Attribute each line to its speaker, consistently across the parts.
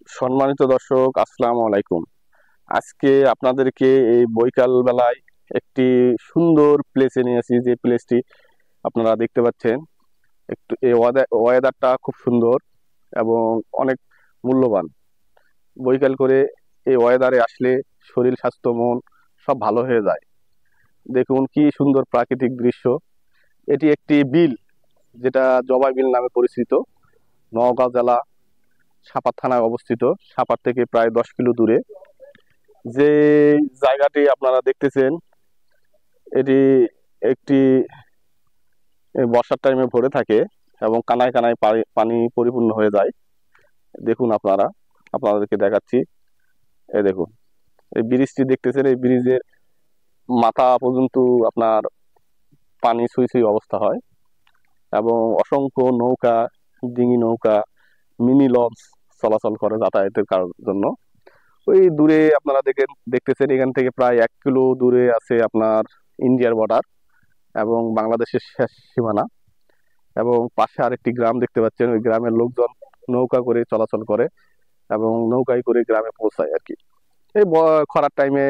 Speaker 1: সম্মানিত দর্শক, আসসালামু আলাইকুম। আজকে আপনাদেরকে এই বৈকাল বেলায় একটি সুন্দর প্লেসে নিয়ে আসি, যে প্লেসটি আপনারা দেখতে পাচ্ছেন। একটু এই ওয়েদারটা খুব সুন্দর এবং অনেক মূল্যবান। বৈকাল করে এই ওয়েদারে আসলে শরীর স্বাস্থ্য মন সব ভালো হয়ে যায়। দেখুন কি সুন্দর প্রাকৃতিক দৃশ্য। এটি একটি বিল, যেটা জবাই বিল নামে পরিচিত। নওগাঁ জেলা সাপার থানায় অবস্থিত। সাপার থেকে প্রায় 10 কিলো দূরে যে জায়গাটি আপনারা দেখতেছেন, এটি একটি বর্ষার টাইমে ভরে থাকে এবং কানায় কানায় পানি পরিপূর্ণ হয়ে যায়। দেখুন আপনাদেরকে দেখাচ্ছি। এই দেখুন, এই ব্রিজটি দেখতেছেন, এই ব্রিজের মাথা পর্যন্ত আপনার পানি ছুঁই ছুঁই অবস্থা হয় এবং অসংখ্য নৌকা, ডিঙি নৌকা, মিনি লঞ্চ চলাচল করে যাতায়াতের জন্য। ওই দূরে আপনারা দেখতেছেন, এখান থেকে প্রায় 1 কিলো দূরে আছে আপনার ইন্ডিয়ার বর্ডার এবং বাংলাদেশের শেষ সীমানা। এবং পাশে আরেকটি গ্রাম দেখতে পাচ্ছেন, ওই গ্রামের লোকজন নৌকা করে চলাচল করে এবং নৌকায় করে গ্রামে পৌঁছায় আর কি। এই খরার টাইমে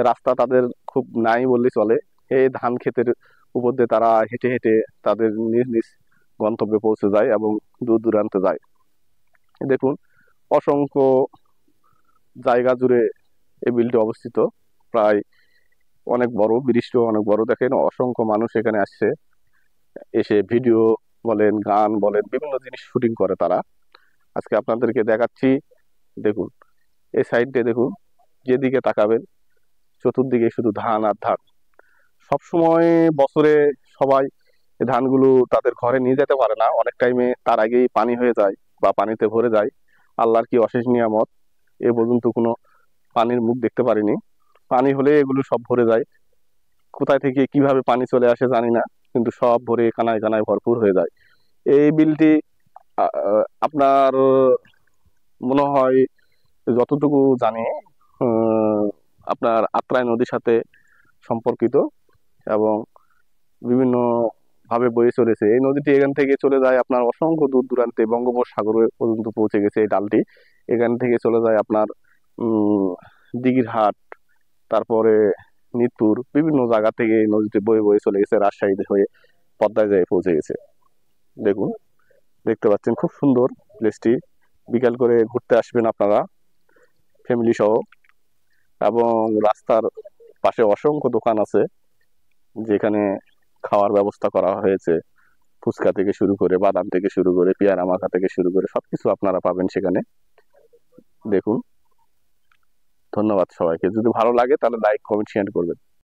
Speaker 1: রাস্তা তাদের খুব নাই বললেই চলে। এই ধান ক্ষেতের উপর দিয়ে তারা হেঁটে হেঁটে তাদের নিজ নিজ গন্তব্যে পৌঁছে যায় এবং দূর দূরান্তে যায়। দেখুন, অসংখ্য জায়গা জুড়ে এই বিলটি অবস্থিত। প্রায় অনেক বড়, ব্রিজটিও অনেক বড়। দেখেন, অসংখ্য মানুষ এখানে আসছে, এসে ভিডিও বলেন, গান বলেন, বিভিন্ন জিনিস শুটিং করে তারা। আজকে আপনাদেরকে দেখাচ্ছি। দেখুন, এই সাইডে দেখুন, যেদিকে তাকাবেন চতুর্দিকে শুধু ধান আর ধান। সবসময় বছরে সবাই এই ধানগুলো তাদের ঘরে নিয়ে যেতে পারে না, অনেক টাইমে তার আগেই পানি হয়ে যায় বা পানিতে ভরে যায়। আল্লাহর কি অশেষ নিয়ামত, এ পর্যন্ত কোনো পানির মুখ দেখতে পারিনি। পানি হলে এগুলো সব ভরে যায়। কোথায় থেকে কিভাবে পানি চলে আসে জানি না, কিন্তু সব ভরে কানায় কানায় ভরপুর হয়ে যায়। এই বিলটি আপনার মনে হয়, যতটুকু জানি, আহ, আপনার আত্রাই নদীর সাথে সম্পর্কিত এবং বিভিন্ন ভাবে বয়ে চলেছে। এই নদীটি এখান থেকে চলে যায় আপনার অসংখ্য দূর দূরান্তে, বঙ্গোপসাগরে পর্যন্ত পৌঁছে গেছে এই ডালটি। এখান থেকে চলে যায় আপনার দিঘিরহাট, তারপরে নিতুর, বিভিন্ন জায়গা থেকে এই নদীটি বয়ে বয়ে চলে গেছে, রাজশাহী হয়ে পদ্মায় যেয়ে পৌঁছে গেছে। দেখুন, দেখতে পাচ্ছেন খুব সুন্দর প্লেসটি। বিকাল করে ঘুরতে আসবেন আপনারা ফ্যামিলি সহ। এবং রাস্তার পাশে অসংখ্য দোকান আছে, যেখানে খাওয়ার ব্যবস্থা করা হয়েছে। ফুচকা থেকে শুরু করে, বাদাম থেকে শুরু করে, পেয়ারা মাখা থেকে শুরু করে সবকিছু আপনারা পাবেন সেখানে। দেখুন, ধন্যবাদ সবাইকে। যদি ভালো লাগে তাহলে লাইক, কমেন্ট, শেয়ার করবেন।